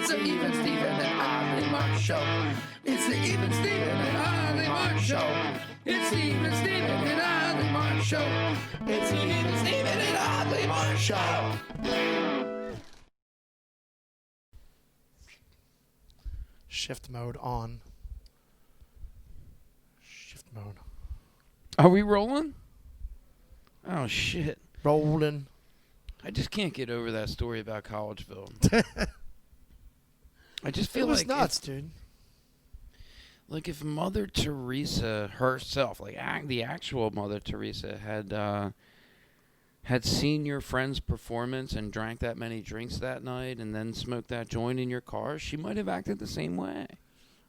It's the Even Steven and Oddly Mark Show. It's the Even Steven and Oddly Mark Show. It's the Even Steven and Oddly Mark Show. It's the Even Steven and Oddly Mark Show. Shift mode on. Shift mode. Are we rolling? Oh, shit. Rolling. I just can't get over that story about Collegeville. I just feel It was like nuts, dude. if Mother Teresa herself, the actual Mother Teresa, had seen your friend's performance and drank that many drinks that night and then smoked that joint in your car, she might have acted the same way.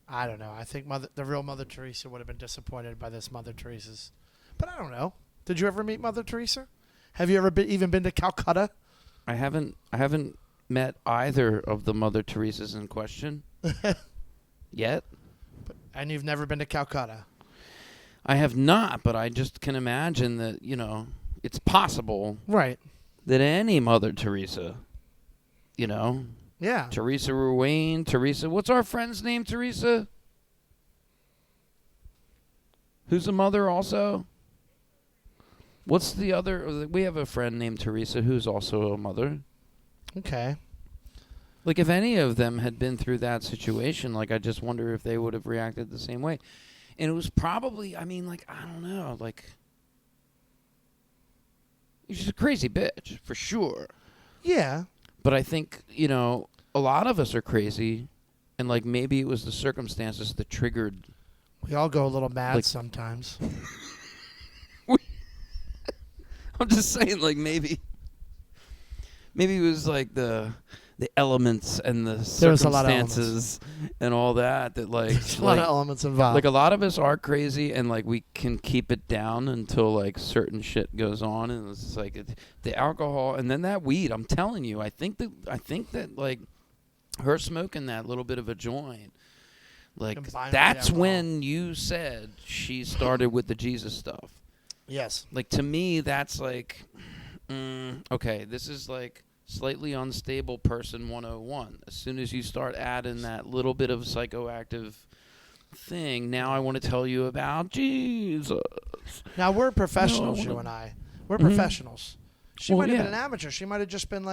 I don't know. I think the real Mother Teresa would have been disappointed by this Mother Teresa's. But I don't know. Did you ever meet Mother Teresa? Have you ever even been to Calcutta? I haven't met either of the Mother Teresas in question yet. And you've never been to Calcutta? I have not, but I just can imagine that, it's possible Right. that any Mother Teresa, Yeah. Teresa Ruane, Teresa, what's our friend's name, Teresa? Who's a mother also? What's the other? We have a friend named Teresa who's also a mother. Okay. If any of them had been through that situation, I just wonder if they would have reacted the same way. And it was probably, I don't know, she's a crazy bitch, for sure. Yeah. But I think, a lot of us are crazy, and, maybe it was the circumstances that triggered. We all go a little mad sometimes. I'm just saying, maybe it was, the elements and the circumstances and all that, There's a lot of elements involved. a lot of us are crazy, and, we can keep it down until, certain shit goes on, and it's the alcohol, and then that weed, I'm telling you, I think that, her smoking that little bit of a joint, Combined with that's the alcohol. when you said she started with the Jesus stuff. Yes. To me, that's okay, this is slightly unstable person 101. As soon as you start adding that little bit of psychoactive thing, now I want to tell you about Jesus. Now, we're professionals, you and I. We're professionals. She Well, might have yeah. been an amateur. She might have just been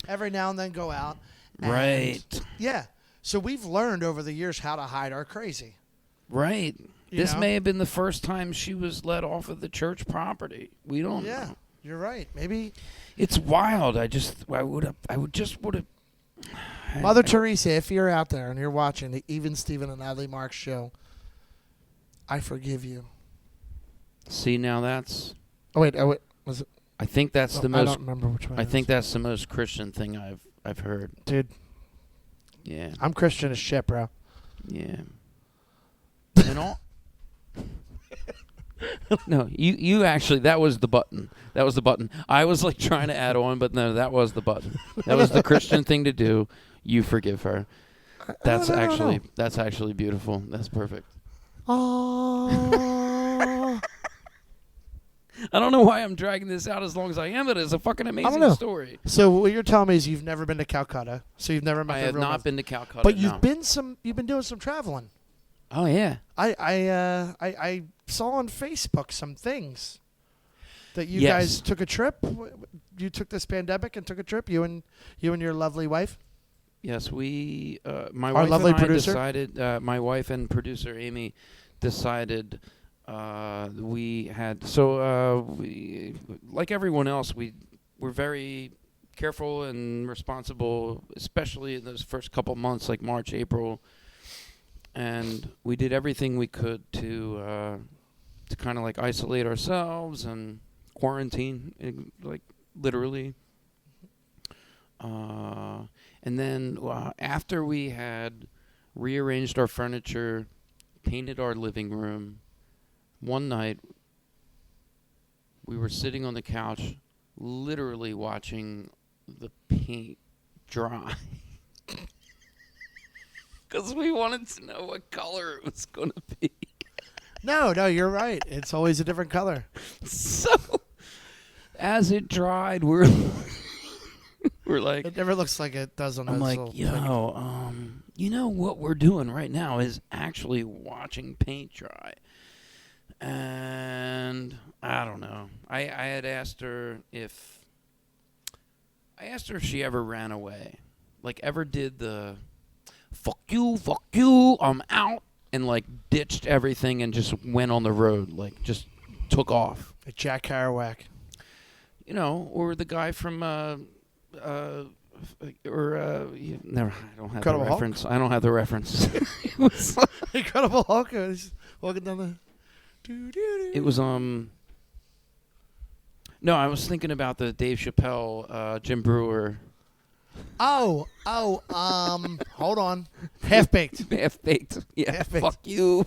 every now and then go out. And Right. Yeah. So we've learned over the years how to hide our crazy. Right. You This know? may have been the first time she was let off of the church property. We don't Yeah. know. You're right. Maybe It's wild. I would have. Mother Teresa, if you're out there and you're watching the Even Steven and Adley Mark show, I forgive you. See, now that's. Oh wait, was it? I think that's the I most. don't remember which one. I it think is. that's the most Christian thing I've heard. Dude, Yeah. I'm Christian as shit, bro. Yeah. And all. No, you actually, that was the button. That was the button. I was trying to add on, but no, that was the button. That was the Christian thing to do. You forgive her. That's actually beautiful. That's perfect. Oh. I don't know why I'm dragging this out as long as I am, but it's a fucking amazing story. So what you're telling me is you've never been to Calcutta. So you've never met I the have real not Mother- been to Calcutta. But you've no. You've been doing some traveling. Oh yeah. I saw on Facebook some things that you Yes. guys took a trip. You took this pandemic and took a trip. You and your lovely wife. Yes, we. My Our wife lovely and I producer? decided. My wife and producer Amy decided. We had we, like everyone else, we're very careful and responsible, especially in those first couple months, like March, April, and we did everything we could to kind of isolate ourselves and quarantine, literally. And then after we had rearranged our furniture, painted our living room, one night we were sitting on the couch literally watching the paint dry because we wanted to know what color it was going to be. No, you're right. It's always a different color. So as it dried, we're We're like, It never looks like it does on I'm this like, little yo, you know what we're doing right now is actually watching paint dry. And I don't know. I had asked her if she ever ran away. Like, ever did the fuck you, I'm out, and like ditched everything and just went on the road, like just took off. Like Jack Kerouac. You know, or the guy from never. I don't have Incredible the Hulk? reference. I don't have the reference. It was like- Incredible Hulk. He's walking down the. It was No, I was thinking about the Dave Chappelle, Jim Brewer, hold on. Half baked. Half Baked. Yeah, Half-Baked. fuck you,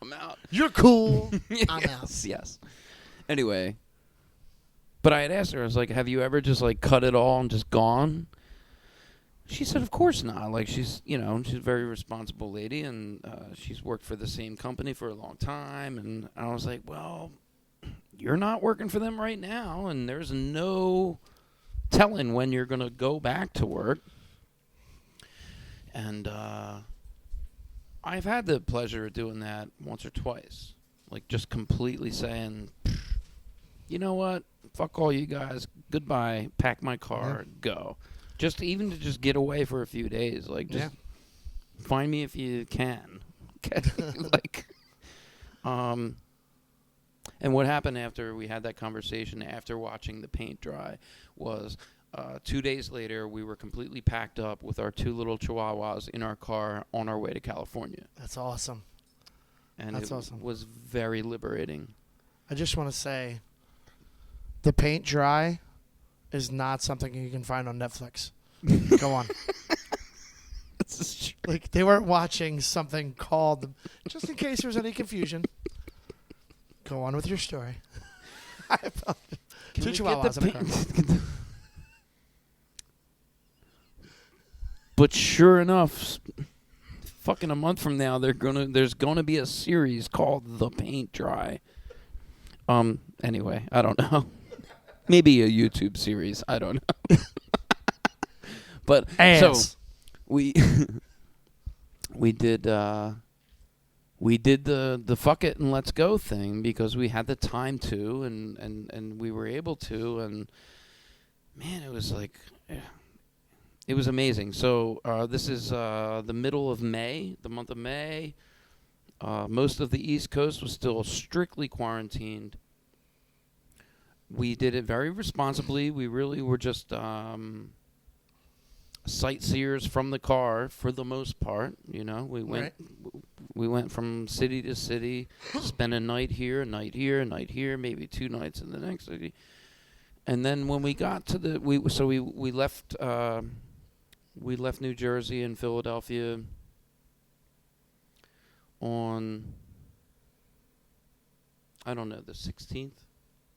I'm out. You're cool. I'm out. Yes. Anyway, but I had asked her, I was like, have you ever just like cut it all and just gone? She said, of course not. Like, she's a very responsible lady, and she's worked for the same company for a long time. And I was like, well, you're not working for them right now, and there's no telling when you're going to go back to work. And I've had the pleasure of doing that once or twice. Like, just completely saying, you know what? Fuck all you guys. Goodbye. Pack my car. Go. Just even to just get away for a few days. Like, just find me if you can. Like, and what happened after we had that conversation, after watching the paint dry, was 2 days later, we were completely packed up with our 2 little chihuahuas in our car on our way to California. That's awesome. And That's it awesome. was very liberating. I just want to say, the paint dry is not something you can find on Netflix. Go on. This is true. Like, they weren't watching something called, just in case there's any confusion. Go on with your story. Can 2 we get chihuahuas the in a car. But sure enough, fucking a month from now, there's gonna be a series called The Paint Dry. Anyway, I don't know. Maybe a YouTube series. I don't know. But so we did the fuck it and let's go thing because we had the time to and we were able to, and man, it was like it was amazing. So this is the middle of May, the month of May. Most of the East Coast was still strictly quarantined. We did it very responsibly. We really were just sightseers from the car for the most part. You know, we went from city to city, spent a night here, a night here, a night here, maybe 2 nights in the next city. And then when we got to we left New Jersey and Philadelphia on, I don't know, the 16th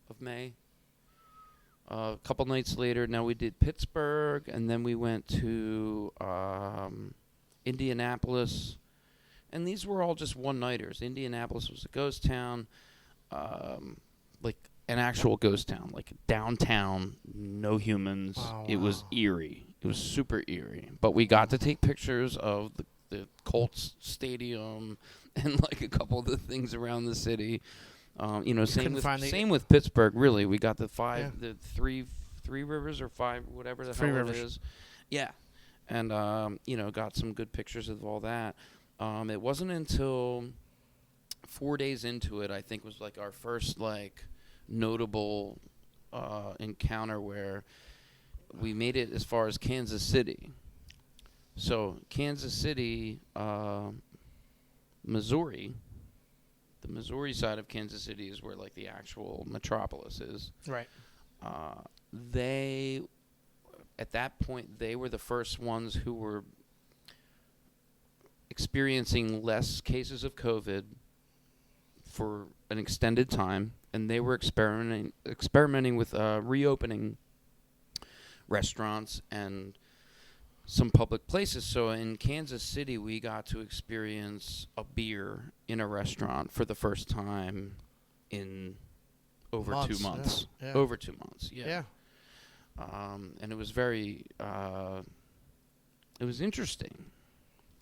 of May. A couple nights later, now we did Pittsburgh, and then we went to Indianapolis. And these were all just one-nighters. Indianapolis was a ghost town, like an actual ghost town, like downtown, no humans. Oh, It was wow. eerie. It was super eerie. But we got to take pictures of the Colts stadium and like a couple of the things around the city. Same with Pittsburgh. Really, we got the three rivers or 5, whatever the 3 hell rivers. it is. Yeah, and got some good pictures of all that. It wasn't until 4 days into it, I think, was like our first like notable encounter where we made it as far as Kansas City. So Kansas City, Missouri. The Missouri side of Kansas City is where like the actual metropolis is. Right. They, at that point, they were the first ones who were experiencing less cases of COVID for an extended time, and they were experimenting with reopening restaurants and some public places. So in Kansas City, we got to experience a beer in a restaurant for the first time in over 2 months. Yeah. Over 2 months, Yeah. and it was very, it was interesting.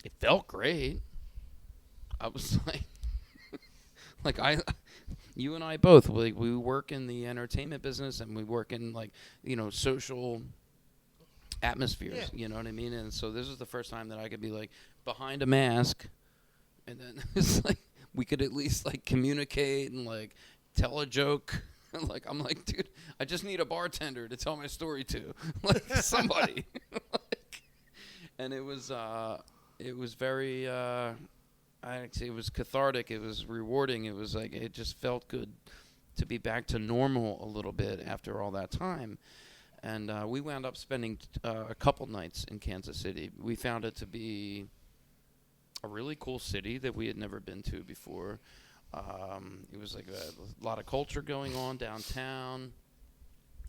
It felt great. I was like you and I both, like, we work in the entertainment business and we work in, like, social atmospheres. Yeah. You know what I mean? And so this was the first time that I could be like behind a mask, and then it's like we could at least like communicate and like tell a joke. Like, I'm like, dude, I just need a bartender to tell my story to, like, somebody. And it was very, actually, it was cathartic. It was rewarding. It was like, it just felt good to be back to normal a little bit after all that time. And we wound up spending a couple nights in Kansas City. We found it to be a really cool city that we had never been to before. It was like a lot of culture going on downtown.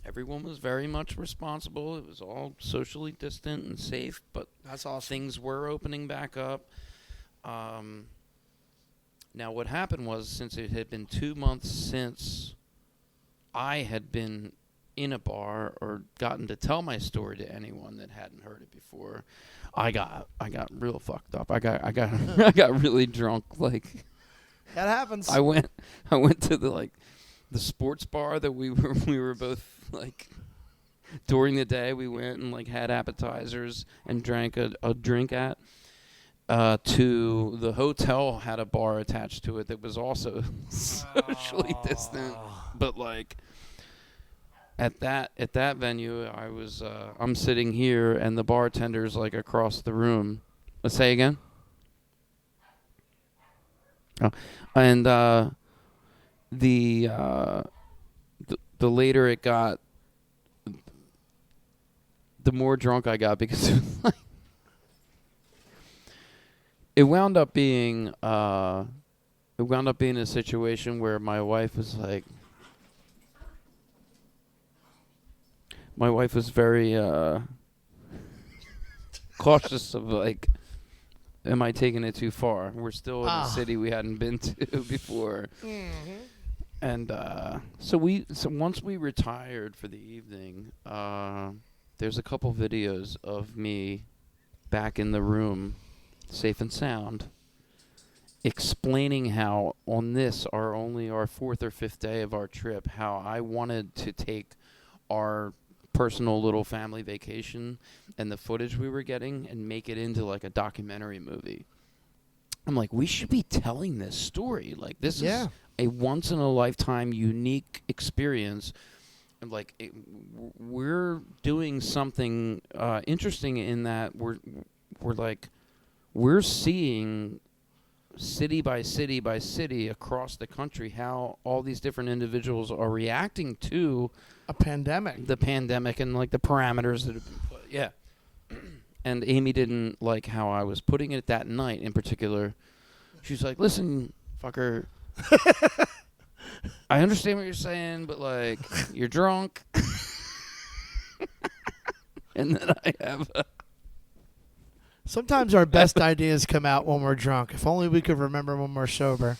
Everyone was very much responsible. It was all socially distant and safe, but That's awesome. things were opening back up. Now, what happened was, since it had been 2 months since I had been in a bar or gotten to tell my story to anyone that hadn't heard it before, I got real fucked up. I got I got really drunk. Like, That happens. I went to the sports bar that we were both like during the day. We went and like had appetizers and drank a drink at. To the hotel had a bar attached to it that was also socially distant, but like at that venue, I'm sitting here and the bartender's like across the room. Let's say again. Oh, and the later it got, the more drunk I got, because it was like, it wound up being a situation where my wife was very cautious of like, am I taking it too far? We're still in a city we hadn't been to before. Mm-hmm. And so once we retired for the evening, there's a couple videos of me back in the room, safe and sound, explaining how on this, our fourth or fifth day of our trip, how I wanted to take our personal little family vacation and the footage we were getting and make it into like a documentary movie. I'm like, we should be telling this story. Like, this is a once in a lifetime unique experience. And like, we're doing something interesting in that we're seeing city by city by city across the country how all these different individuals are reacting to A pandemic. the pandemic and like the parameters that have been put. Yeah. And Amy didn't like how I was putting it that night in particular. She's like, listen, fucker, I understand what you're saying, but like, you're drunk. And then I have Sometimes our best ideas come out when we're drunk. If only we could remember when we're sober.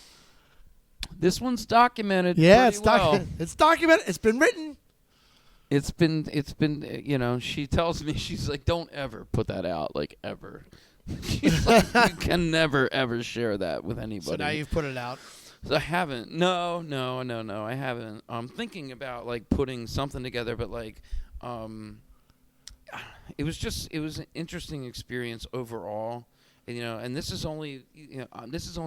this one's documented. Yeah, pretty well. It's documented. It's been written. It's been, she tells me, she's like, don't ever put that out, like, ever. She's like, you can never, ever share that with anybody. So now you've put it out. So I haven't. No, I haven't. I'm thinking about, like, putting something together, but, like, it was an interesting experience overall. And, and this is only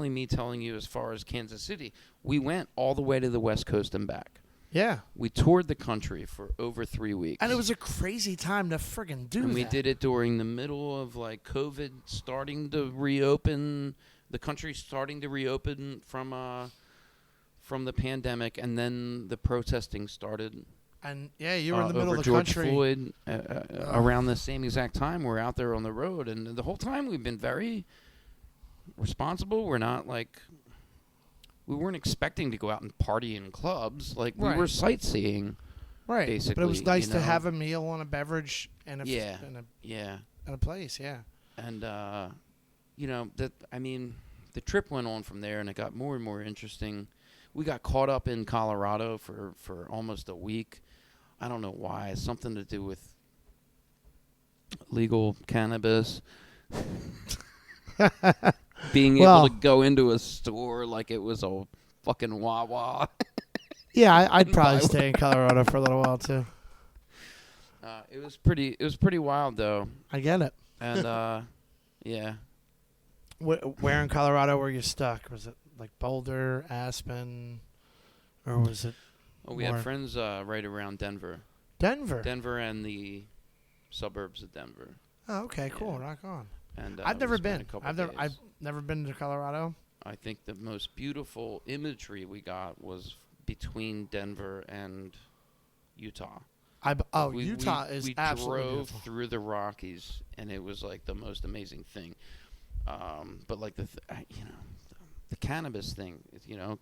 me telling you as far as Kansas City. We went all the way to the West Coast and back. Yeah. We toured the country for over 3 weeks. And it was a crazy time to friggin' do And that. we did it during the middle of, like, COVID starting to reopen, the country starting to reopen from the pandemic, and then the protesting started. And, yeah, you were in the middle over of the George country. Floyd around the same exact time. We're out there on the road, and the whole time we've been very responsible. We're not, like, we weren't expecting to go out and party in clubs. Like, we were sightseeing. Right. Basically, but it was nice you to know. have a meal and a beverage and Yeah. and a place, yeah. And, the trip went on from there, and it got more and more interesting. We got caught up in Colorado for almost a week. I don't know why. Something to do with legal cannabis. Being Well- able to go into a store like it was a fucking Wawa. Yeah, I'd And probably buy stay in Colorado for a little while too. It was pretty wild though. I get it. And yeah. Where in Colorado were you stuck? Was it like Boulder, Aspen, or was it Oh, we More. had friends right around Denver. Denver? Denver and the suburbs of Denver. Oh, okay, cool. Yeah. Rock on. And I've we never spent been. a couple I've days. never been to Colorado. I think the most beautiful imagery we got was between Denver and Utah. Utah is we absolutely drove beautiful. through the Rockies, and it was like the most amazing thing. But like the cannabis thing,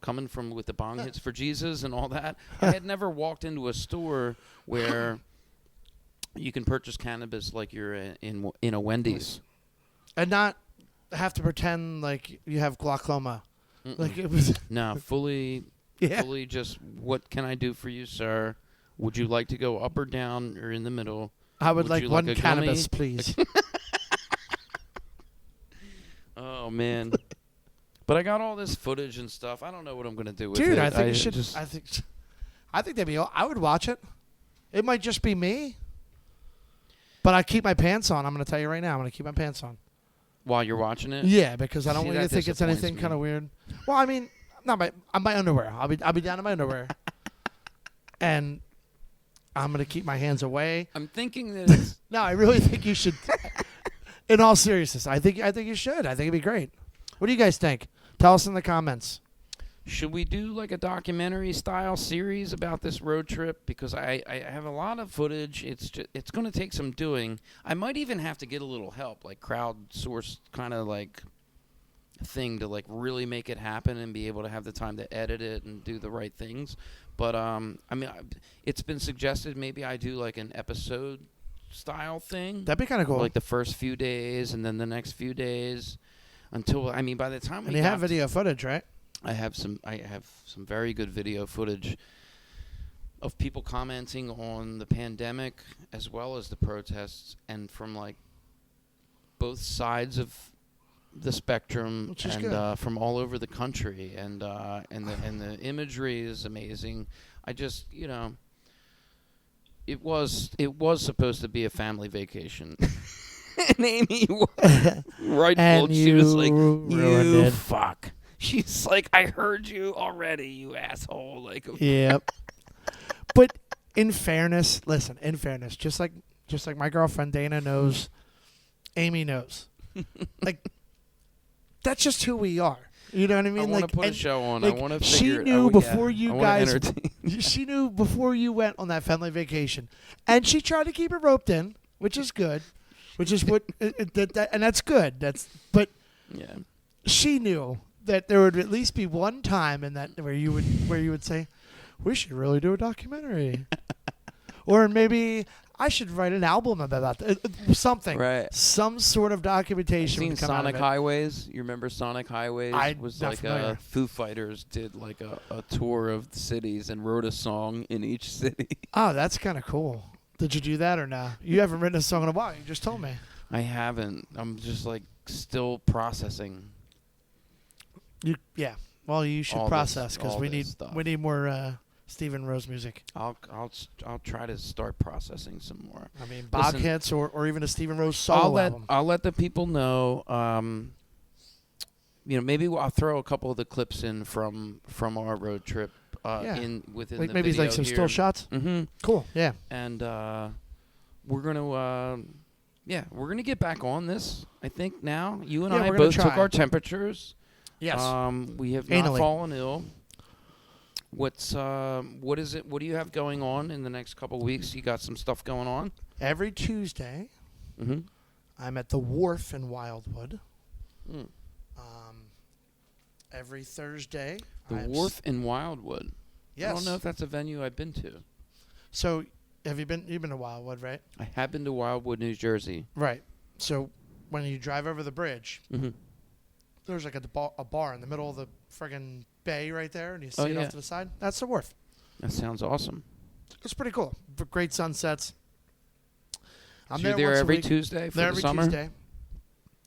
coming from with the bong hits for Jesus and all that. I had never walked into a store where you can purchase cannabis like you're in a Wendy's. And not have to pretend like you have glaucoma. Mm-mm. Like it was. No, fully Yeah. fully just, what can I do for you, sir? Would you like to go up or down or in the middle? I would Would like you one like a cannabis, gummy? please. Oh man. But I got all this footage and stuff. I don't know what I'm gonna do with it. Dude, I think you should. just- I think that'd be. I would watch it. It might just be me, but I keep my pants on. I'm gonna tell you right now. I'm gonna keep my pants on. while you're watching it. Yeah, because I don't See, want you to that think it's disappoints anything me. kind of weird. Well, I mean, not my underwear. I'll be down in my underwear, and I'm gonna keep my hands away. I'm thinking that it's, No, I really think you should. In all seriousness, I think you should. I think it'd be great. What do you guys think? Tell us in the comments. should we do like a documentary style series about this road trip? Because I have a lot of footage. It's going to take some doing. I might even have to get a little help, like crowdsourced kind of like thing to like really make it happen and be able to have the time to edit it and do the right things. But I mean, it's been suggested maybe I do like an episode style thing. That'd be kind of cool. Like the first few days and then the next few days until, I mean, by the time and we you got have video footage, right? I have some very good video footage of people commenting on the pandemic as well as the protests, and from like both sides of the spectrum, Which is and good. from all over the country, and the imagery is amazing. I just, it was supposed to be a family vacation. And Amy was rightful. And She was like, ruined "You it. fuck." She's like, "I heard you already, you asshole." Like, Yep. But in fairness, listen. In fairness, just like my girlfriend Dana knows, Amy knows. Like, that's just who we are. You know what I mean? I want like, to put a and show on. like, I want to she figure it knew out. before you I wanna guys- entertain. she knew before you went on that family vacation, and she tried to keep it roped in, which is good. Which is what, and that's good. But Yeah. she knew that there would at least be one time in that where you would say, "We should really do a documentary," or maybe I should write an album about something, Right. some sort of documentation. Seen would come out Sonic of it. Highways? You remember Sonic Highways? Was not like familiar. Foo Fighters did like a tour of the cities and wrote a song in each city. Oh, that's kind of cool. Did you do that or no? You haven't written a song in a while. You just told me. I haven't. I'm just like still processing. Yeah. Well, you should All this- process because all we this need stuff. Stephen Rose music. I'll try to start processing some more. I mean, Bob Listen, hits or even a Stephen Rose solo album. I'll let the people know. Maybe I'll throw a couple of the clips in from our road trip. Yeah. Within Like the maybe video like some here. still shots. Mm-hmm. Cool. Yeah. And we're gonna get back on this. I think now you and Yeah, I we're gonna both took try. our temperatures. Yes. We have not Anally. fallen ill. What is it? What do you have going on in the next couple weeks? You got some stuff going on? Every Tuesday, Mm-hmm. I'm at the Wharf in Wildwood. Mm. Every Thursday, The I'm Wharf in Wildwood. Yes. I don't know if that's a venue I've been to. So, have you've been to Wildwood, right? I have been to Wildwood, New Jersey. Right. So, when you drive over the bridge, Mm-hmm. there's like a bar in the middle of the friggin' bay right there, and you see Oh, it yeah. off to the side. That's the Wharf. That sounds awesome. It's pretty cool. Great sunsets. I'm So you're there there once a every week. Tuesday for There the every summer? Tuesday.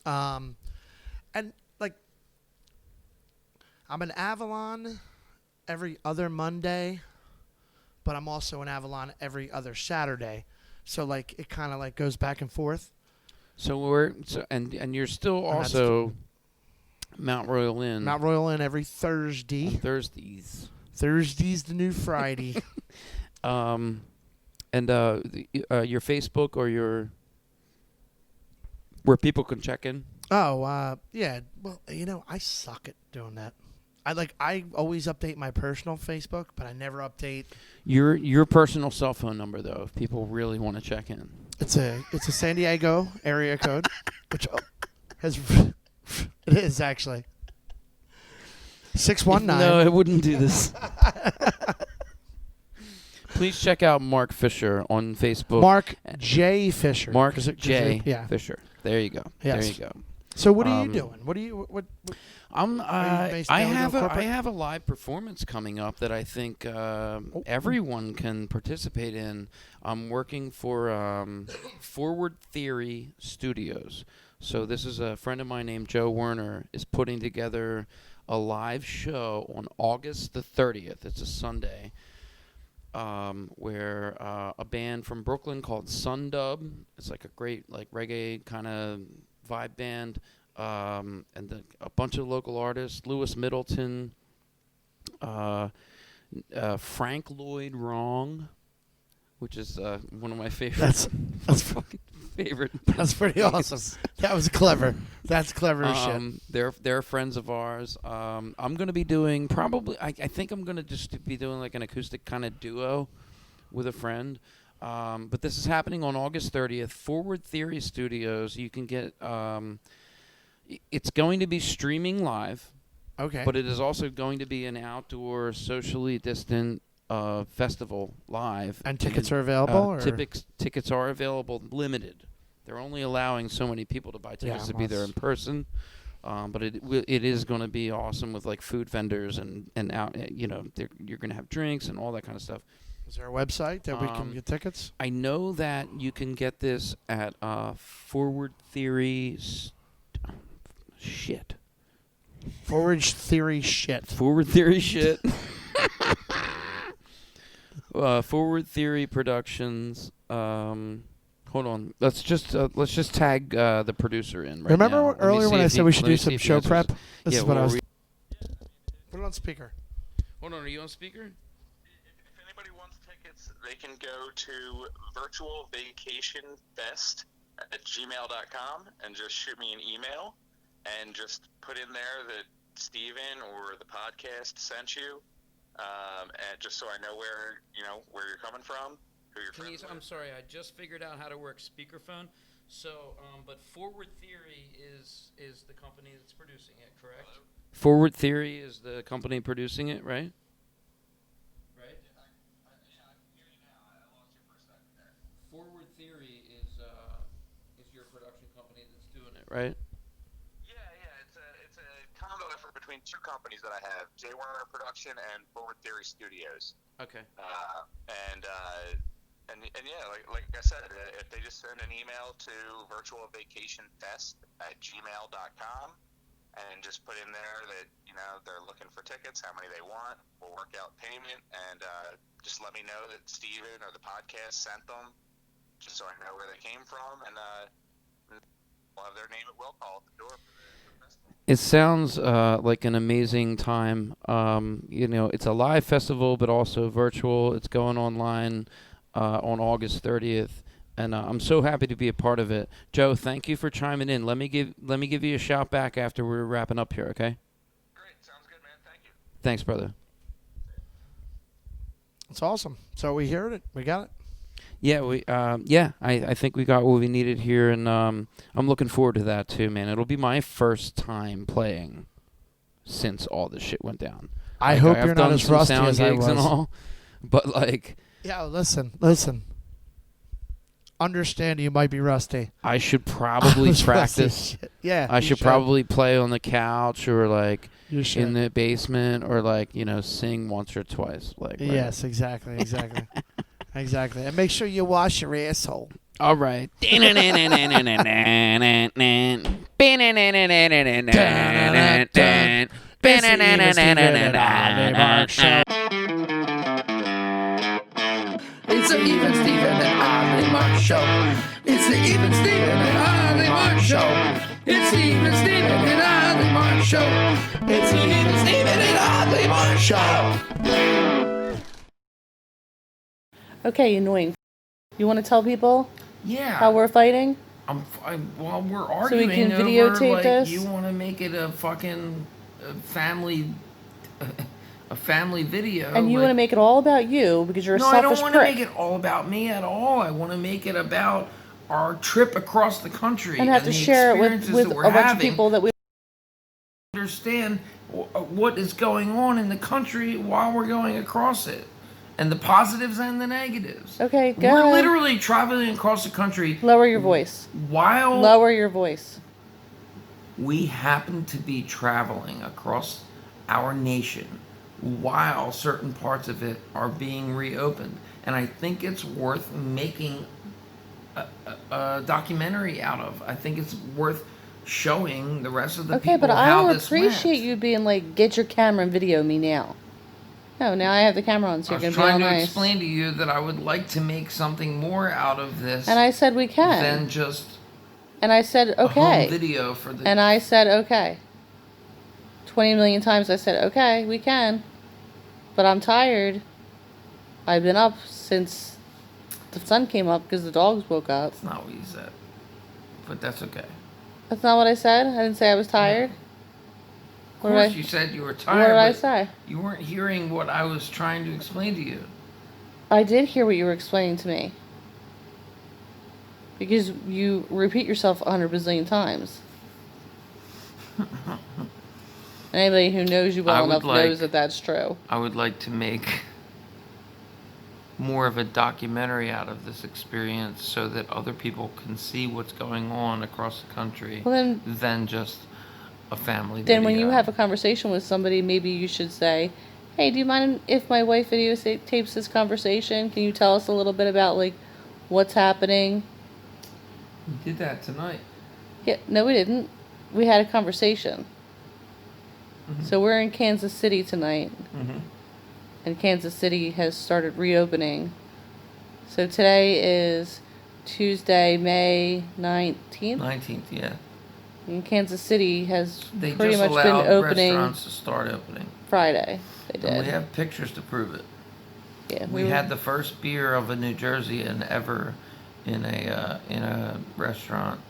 And like, I'm in Avalon every other Monday, but I'm also in Avalon every other Saturday. So like, it kind of like goes back and forth. And you're still And that's also Mount Royal Inn Mount Royal Inn every on Thursday. Thursdays. Thursday's the new Friday. And your Facebook or your where people can check in. Oh, yeah. Well, I suck at doing that. I always update my personal Facebook, but I never update. Your personal cell phone number though, if people really want to check in. It's a San Diego area code, which has it is actually 619. No, it wouldn't do this. Please check out Mark Fisher on Facebook. Mark J. Fisher. Mark 'Cause J. Yeah. Fisher. There you go. Yes. There you go. So what are you doing? What do you what I basically have doing I corporate? have a live performance coming up that I think everyone can participate in. I'm working for Forward Theory Studios. So this is a friend of mine named Joe Werner is putting together a live show on August the 30th. It's a Sunday. Where a band from Brooklyn called Sundub, it's like a great reggae kind of vibe band, and a bunch of local artists, Lewis Middleton, Frank Lloyd Wrong, which is one of my favorite. That's fucking favorite. That's pretty awesome. That was clever. That's clever as shit. They're friends of ours. I'm gonna be doing probably. I think I'm gonna just be doing like an acoustic kind of duo with a friend. But this is happening on August 30th. Forward Theory Studios. You can get. It's going to be streaming live. Okay. But it is also going to be an outdoor, socially distant festival live. And tickets are available? Or? Tickets are available, limited. They're only allowing so many people to buy tickets to be there in person. But it is going to be awesome with like food vendors and out. You're going to have drinks and all that kind of stuff. Is there a website that we can get tickets? I know that you can get this at Forward Theory. Shit. Forward Theory shit. Forward Theory shit. Forward Theory Productions. Hold on. Let's just tag the producer in. Right Remember now. earlier when I said we should do some show prep? This Yeah, is what I was. Put Put it on speaker. Hold on. Are you on speaker? If anybody wants tickets, they can go to virtualvacationfest@gmail.com and just shoot me an email and just put in there that Steven or the podcast sent you, and just so I know where you're coming from, who you're friends with. I'm sorry. I just figured out how to work speakerphone. So, but Forward Theory is the company that's producing it, correct? Hello? Forward Theory is the company producing it, right? Right. I can hear you now. I lost you for a second there. Forward Theory is your production company that's doing it, right? It's a combo effort between two companies that I have, J. Werner Production and Forward Theory Studios. Okay. And yeah, like I said, if they just send an email to virtualvacationfest@gmail.com and just put in there that they're looking for tickets, how many they want, we'll work out payment, and just let me know that Steven or the podcast sent them, just so I know where they came from, and we'll have their name at will call at the door for the festival. It sounds like an amazing time. It's a live festival, but also virtual. It's going online on August 30th, and I'm so happy to be a part of it. Joe, thank you for chiming in. Let me give you a shout back after we're wrapping up here, okay? Great, sounds good, man. Thank you. Thanks, brother. It's awesome. So we heard it. We got it. Yeah, I think we got what we needed here, and I'm looking forward to that too, man. It'll be my first time playing since all this shit went down. I hope you're not as rusty sound as I gigs and was. all, but like, Yeah, listen. Understand you might be rusty. I should probably practice. Yeah, I you should probably play on the couch or like You should. in the basement or like sing once or twice. Like right? Yes, exactly. Exactly. And make sure you wash your asshole. All right. It's the Even Steven and Oddly Mark Show. It's the Even Steven and Oddly Mark Show. It's the Even Steven and Oddly Mark Show. It's the Even Steven and Oddly Mark Show. Okay, annoying. You want to tell people Yeah. how we're fighting? While we're we arguing can over, videotape like, this? you want to make it a fucking family, a family video. And you want to make it all about you because you're a No, I selfish don't want to prick. make it all about me at all. I want to make it about our trip across the country And have to the share it experiences with that a we're bunch of having. people that we. Understand what is going on in the country while we're going across it, and the positives and the negatives. Okay, go We're ahead. literally traveling across the country Lower your voice. while Lower your voice. we happen to be traveling across our nation while certain parts of it are being reopened. And I think it's worth making a documentary out of. I think it's worth showing the rest of the Okay, people but I how don't this appreciate went. you being like, get your camera and video me now. No, now I have the camera on, so I you're was gonna be all trying to nice. explain to you that I would like to make something more out of this And I said we can. than just And I said a home okay. video for the. And I said okay. 20 million times I said okay, we can. But I'm tired. I've been up since the sun came up because the dogs woke up. That's not what you said, but that's okay. That's not what I said. I didn't say I was tired. Of What did course, I- you said you were What tired. did I but say? You weren't hearing what I was trying to explain to you. I did hear what you were explaining to me. Because you repeat yourself 100 bazillion times. Anybody who knows you I well would enough like- knows that that's true. I would like to make more of a documentary out of this experience so that other people can see what's going on across the country Well, then- than just a family Then when video. you have a conversation with somebody, maybe you should say, hey, do you mind if my wife videotapes this conversation? Can you tell us a little bit about, like, what's happening? We did that tonight. Yeah, no, we didn't. We had a conversation. So we're in Kansas City tonight, Mm-hmm. and Kansas City has started reopening. So today is Tuesday, May 19th, 19th, yeah. and Kansas City has They pretty just much been allowed opening restaurants to start opening. Friday. They And did. we have pictures to prove it. Yeah, We were- had the first beer of a New Jerseyan ever in a restaurant,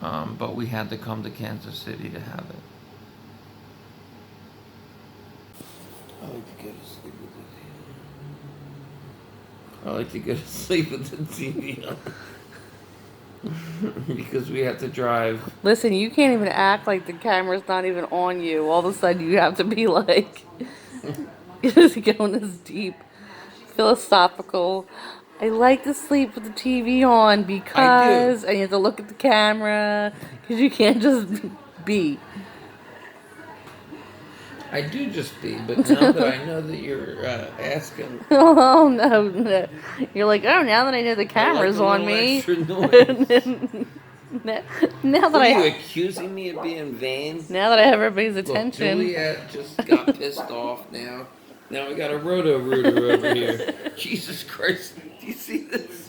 but we had to come to Kansas City to have it. I like to go to sleep with the TV. I like to go to sleep with the TV on. Because we have to drive. Listen, you can't even act like the camera's not even on you. All of a sudden, you have to be like, just going this deep, philosophical. I like to sleep with the TV on because, and you have to look at the camera because you can't just be. I do just be, but now that I know that you're asking, Oh no. You're like, oh, now that I know the camera's I like a on little me. extra noise. now that What are you I accusing me of being vain? now that I have everybody's Look, attention. Juliet just got pissed off now. Now we got a roto-rooter over here. Jesus Christ. Do you see this?